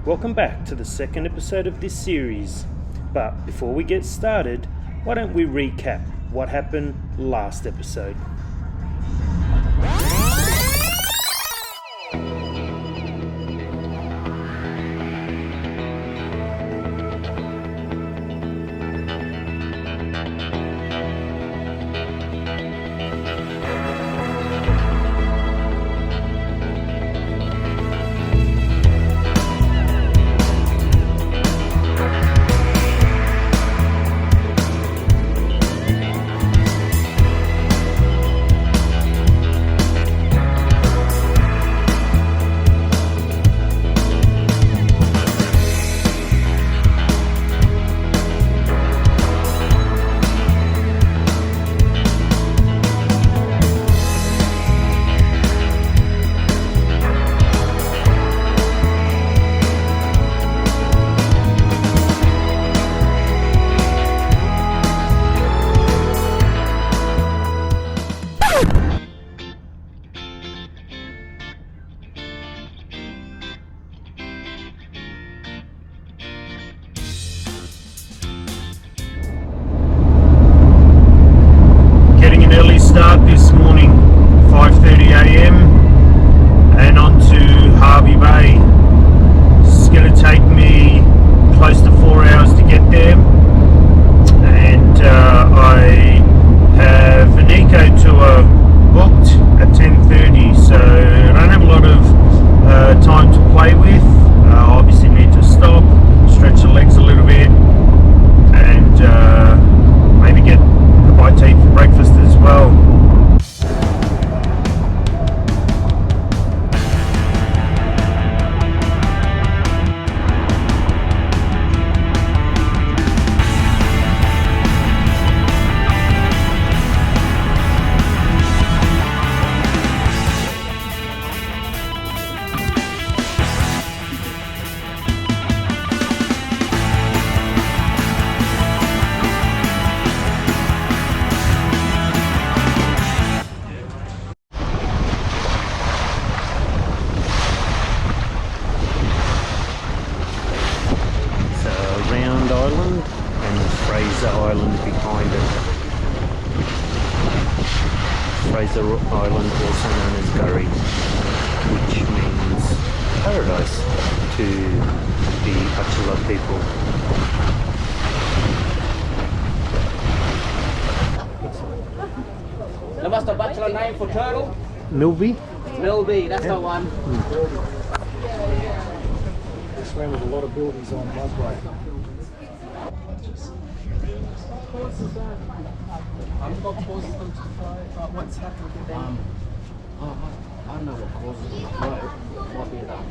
Welcome back to the second episode of this series. But before we get started, why don't we recap what happened last episode? Start this morning, 5:30 a.m. and on to Hervey Bay. It's going to take me close to 4 hours to get there, and I have an eco tour booked at 10:30, so I don't have a lot of time to play with. I obviously need to stop, stretch the legs a little bit, and maybe get a bite to eat for breakfast as well. Island and Fraser Island behind it. Fraser Island, also known as Gurry, which means paradise to the Bachelor people. What's the bachelor name for turtle? Melby? Melby, that's the one. This way with a lot of buildings on Musgrave. What causes them to fly? What's happened with them? I don't know what causes them. Might be that.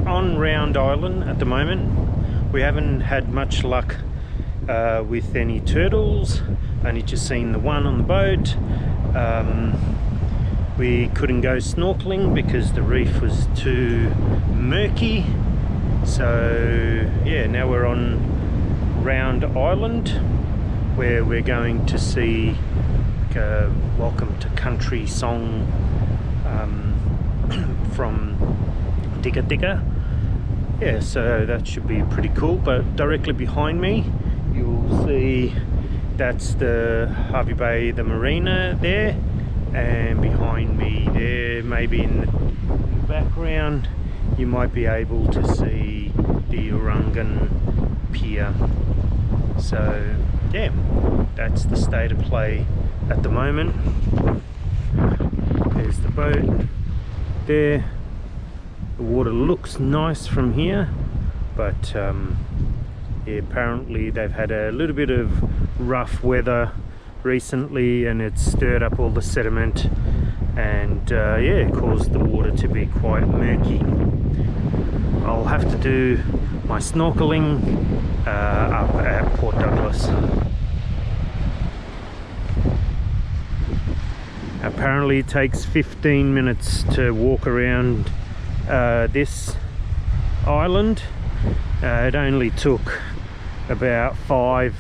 On Round Island at the moment. We haven't had much luck with any turtles, only just seen the one on the boat. We couldn't go snorkeling because the reef was too murky, so yeah, now we're on Round Island where we're going to see a Welcome to Country song from Digger Digger. Yeah, so that should be pretty cool. But directly behind me you'll see that's the Hervey Bay, the marina there, and behind me there, maybe in the background, you might be able to see the Orangan Pier. So yeah, that's the state of play at the moment. There's the boat there. The water looks nice from here, but yeah, apparently they've had a little bit of rough weather recently, and it's stirred up all the sediment and yeah, caused the water to be quite murky. I'll have to do my snorkeling up at Port Douglas. Apparently it takes 15 minutes to walk around this island. It only took about 5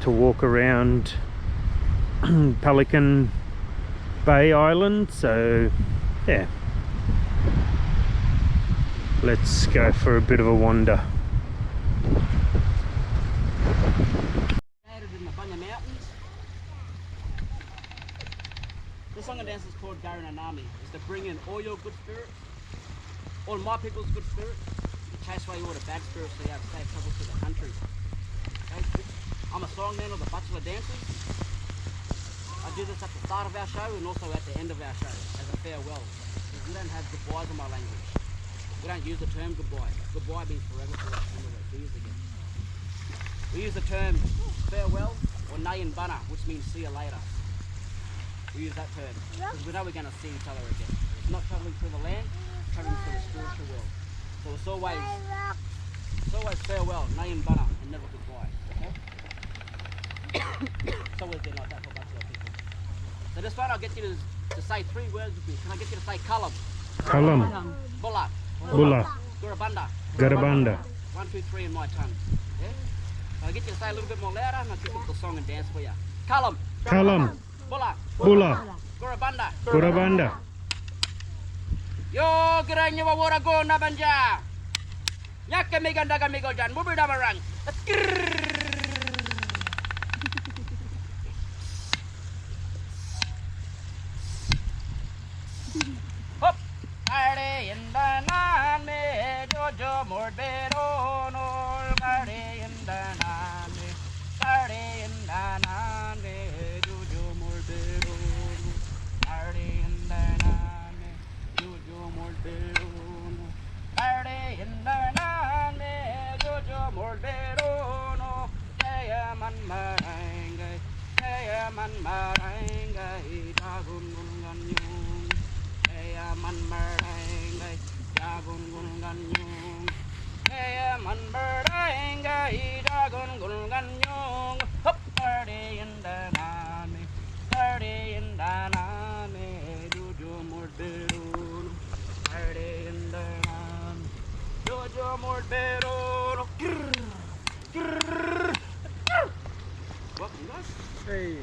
to walk around Pelican Bay Island, so yeah, let's go for a bit of a wander. In the Bunya Mountains. The song and dance is called Garananami. It's to bring in all your good spirits, all my people's good spirits, to chase away all the bad spirits so you have safe travel to the country. Okay? I'm a songman of the Bachelor Dancers. I do this at the start of our show and also at the end of our show as a farewell. Because we don't have goodbyes in my language. We don't use the term goodbye. Goodbye means forever for us, never to use again. We use the term farewell or nayin bana, which means see you later. We use that term because we know we're going to see each other again. It's not travelling through the land, it's travelling through the spiritual world. So it's always farewell, nayin bana, and never goodbye. Okay? It's always been like that for Bachelor people. So this one, I'll get you to say 3 words with me. Can I get you to say kalam? Kalam, Bula. Bula, Gurabanda. Garabanda. 1, 2, 3 in my tongue. Yeah? So I'll get you to say a little bit more louder and I'll kick off the song and dance for you. Kalam. Kalam, Bula. Bula, Gurabanda. Gurabanda. Yo geranya wawara go na banja. Yak kami ganda kami go jan. Bubu damarang. Hop. Are in the nan me jojo morbero no. Are in the nan me. Are in the nan me jojo morbero. Are in the nan me jojo morbero. Are in the nan me jojo morbero no. Kaya man maranga, kaya man maranga, dagun ganyong. Kaya man maranga, dagun ganyong. Kaya man maranga, dagun ganyong. Hop, party in the name, party in the name, jojo morbero. Party in the name, jojo morbero. Welcome, guys. Hey.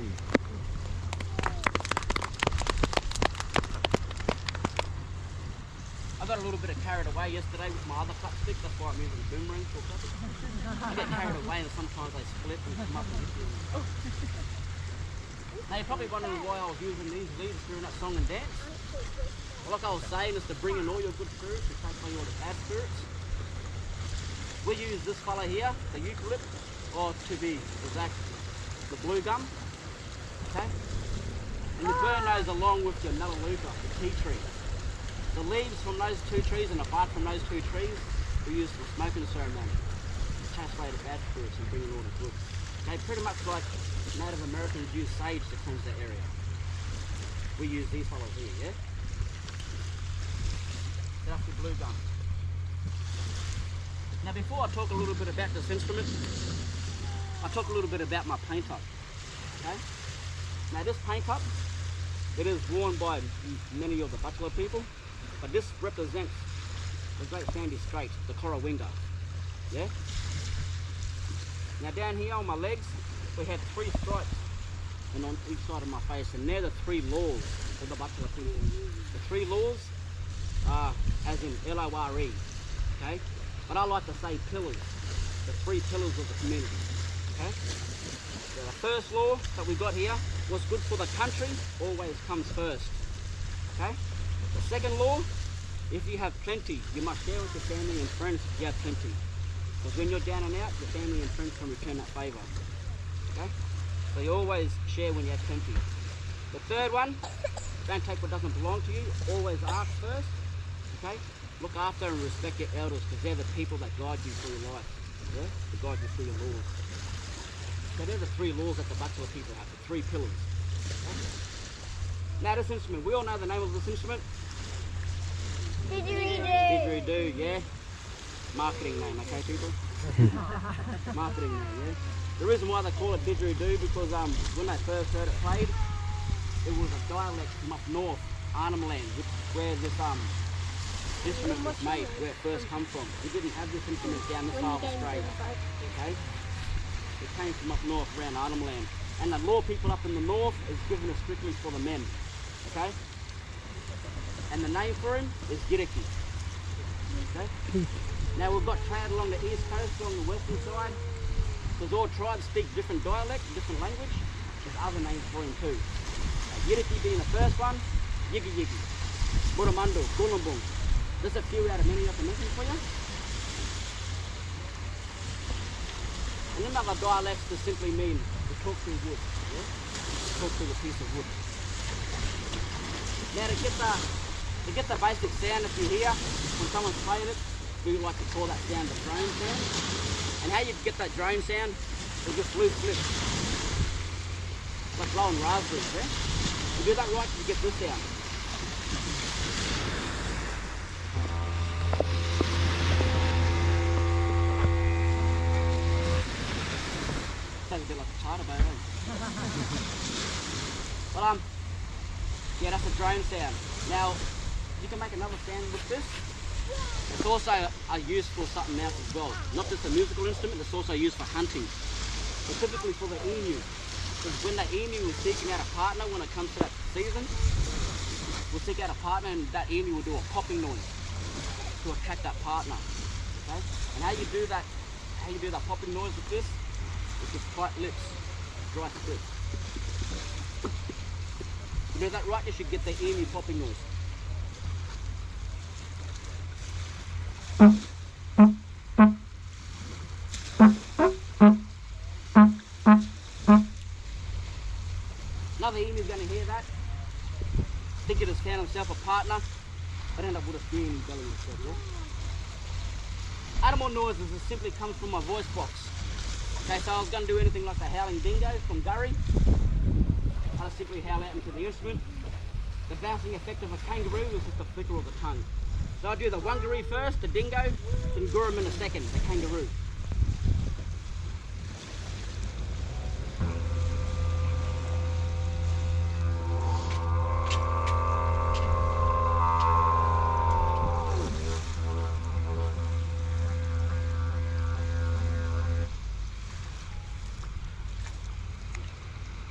I got a little bit carried away yesterday with my other cut stick. That's why I'm using a boomerang for cupping. I get carried away and sometimes they split and come up and hit you. Now you're probably wondering why I was using these leads during that song and dance. Well, like I was saying, is to bring in all your good spirits and take away all the bad spirits. We use this fella here, the eucalypt, or to be exact, the blue gum. Okay? And you burn those along with your melaleuca, the tea tree. The leaves from those 2 trees and the bark from those 2 trees we use for smoking ceremony to chase away the bad spirits and bring in all the good. Okay, pretty much like Native Americans use sage to cleanse their area. We use these fellows here, yeah? Get off your blue gum. Now before I talk a little bit about this instrument, I'll talk a little bit about my paint up. Okay? Now this paint up, it is worn by many of the Bachelor people, but this represents the Great Sandy Strait, the Corowinga. Yeah? Now down here on my legs, we have 3 stripes, and on each side of my face, and they're the 3 laws of the Bachelor people. The 3 laws are as in L-O-R-E, okay? But I like to say pillars, the 3 pillars of the community, okay? So the first law that we got here, what's good for the country always comes first, okay? The second law, if you have plenty, you must share with your family and friends if you have plenty. Because when you're down and out, your family and friends can return that favour, okay? So you always share when you have plenty. The third one, don't take what doesn't belong to you. Always ask first. Okay? Look after and respect your elders because they're the people that guide you through your life. Yeah? To guide you through your laws. So they're the 3 laws that the bachelor people have, the 3 pillars. Okay? Now this instrument, we all know the name of this instrument. Didgeridoo. Didgeridoo, yeah. Marketing name, okay people? Marketing name, yeah. The reason why they call it didgeridoo because when they first heard it played, it was a dialect from up north, Arnhem Land, which is where this instrument was made, where it first come from. We didn't have this instrument down this side of Australia, okay? It came from up north around Arnhem Land. And the law people up in the north is given it strictly for the men, okay? And the name for him is Gidiki, okay? Now we've got trade along the east coast, along the western side, because all tribes speak different dialect, different language. There's other names for him too. Gidiki being the first one, Yigi Yigi, Muramundu, Gulumbung. There's a few out of many I can mention for you. And then other dialects just simply mean to talk through wood, yeah? Talk through a piece of wood. Now to get the basic sound that you hear when someone's playing it, we like to call that sound the drone sound. And how you get that drone sound is just loose lips. Like blowing raspberries, yeah? You do that right, you get this sound. Sounds a bit like a chatterbait, eh? But yeah, that's a drone sound. Now, you can make another sound with this. It's also used for something else as well. Not just a musical instrument, it's also used for hunting. Specifically for the emu. Because when the emu is seeking out a partner, when it comes to that season, we'll seek out a partner and that emu will do a popping noise to attract that partner. Okay? And how you do that popping noise with this is with tight lips, dry spit. You do that right, you should get the emu popping noise. Another emu is going to hear that, think it has found himself a partner, but end up with a spear in his belly instead, yeah? Animal noises just simply comes from my voice box. Okay, so I was going to do anything like the howling dingo from Gurry. I just simply howl out into the instrument. The bouncing effect of a kangaroo is just the flicker of the tongue. So I do the wungaree first, the dingo, then gurum in a second, the kangaroo.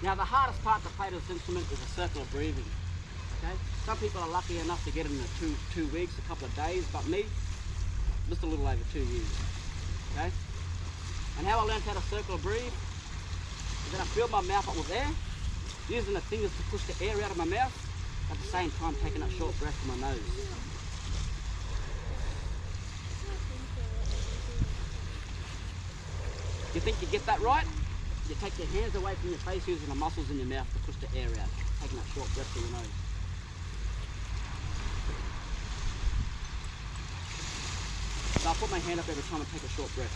Now the hardest part to play this instrument is a circle of breathing. Okay? Some people are lucky enough to get it in two weeks, a couple of days, but me, just a little over 2 years. Okay? And how I learned how to circle of breathe is that I filled my mouth up with air, using the fingers to push the air out of my mouth, at the same time taking a short breath from my nose. You think you get that right? You take your hands away from your face using the muscles in your mouth to push the air out, taking that short breath through your nose. So I'll put my hand up every time I take a short breath.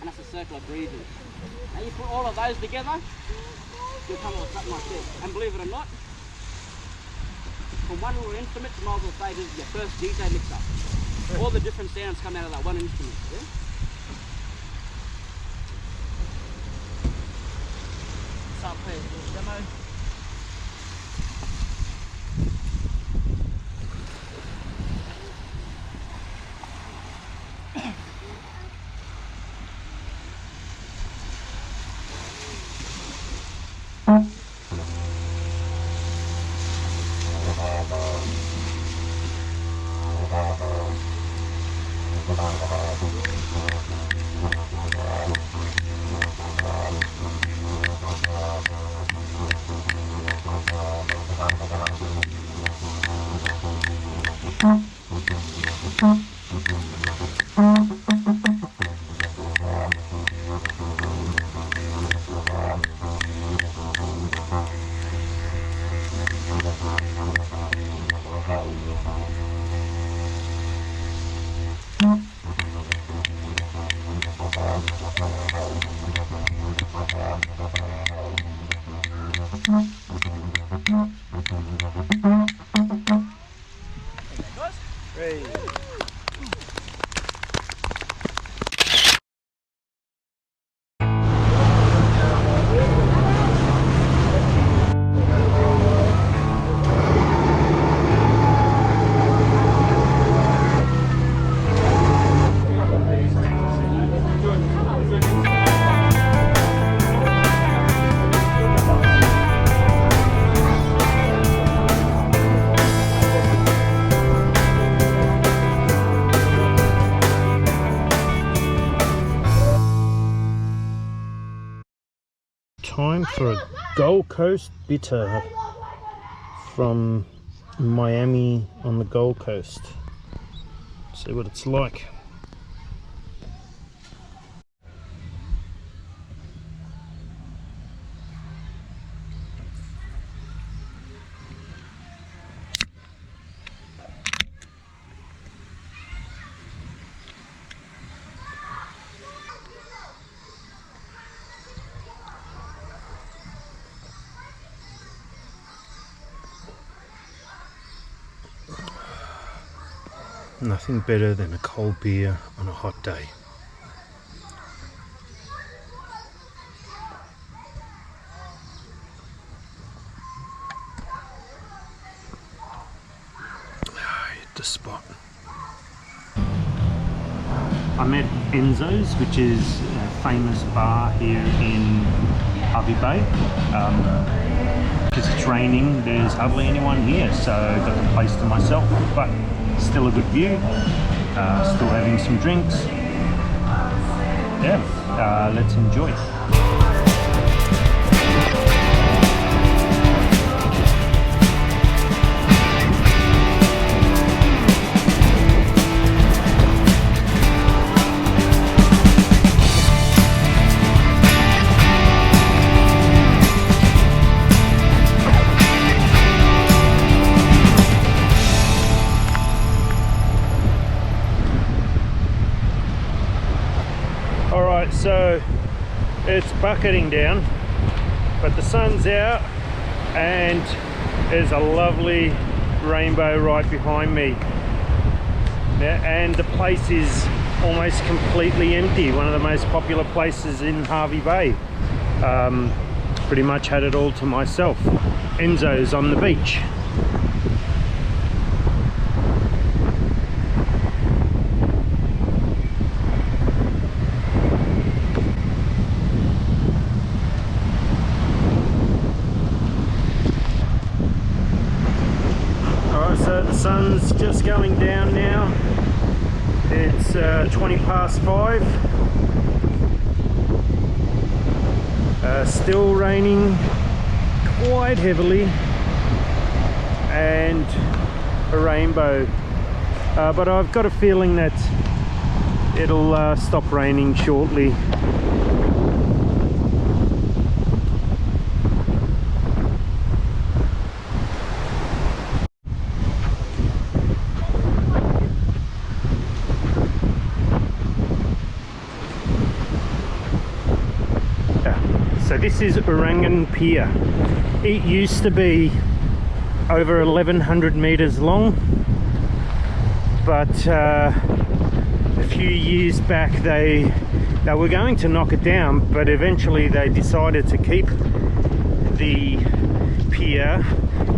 And that's a circle of breathing. Now you put all of those together, you'll come up with something like this. And believe it or not, from one little instrument, you might as well say this is your first DJ mix-up. All the different sounds come out of that one instrument. Yeah? So I'll play a little demo. Time for a Gold Coast bitter from Miami on the Gold Coast. See what it's like. Nothing better than a cold beer on a hot day. Hit the spot. I'm at Enzo's, which is a famous bar here in Hervey Bay. Because it's raining, there's hardly anyone here, so I've got the place to myself. But still a good view, still having some drinks. Yeah, let's enjoy. So it's bucketing down, but the sun's out and there's a lovely rainbow right behind me. And the place is almost completely empty. One of the most popular places in Hervey Bay. Pretty much had it all to myself. Enzo's on the beach. So the sun's just going down now. It's 20 past 5. Still raining quite heavily and a rainbow. But I've got a feeling that it'll stop raining shortly. So this is Orangan Pier. It used to be over 1100 meters long, but a few years back they were going to knock it down, but eventually they decided to keep the pier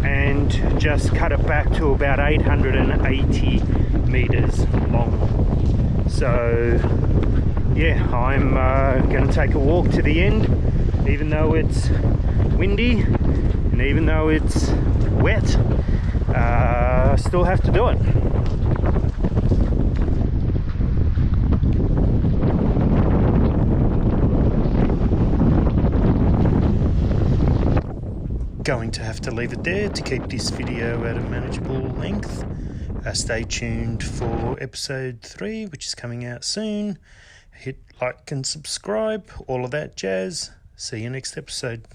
and just cut it back to about 880 meters long. So yeah, I'm going to take a walk to the end, even though it's windy and even though it's wet. I still have to do it. going to have to leave it there to keep this video at a manageable length. Stay tuned for episode 3, which is coming out soon. Hit like and subscribe, all of that jazz. See you next episode.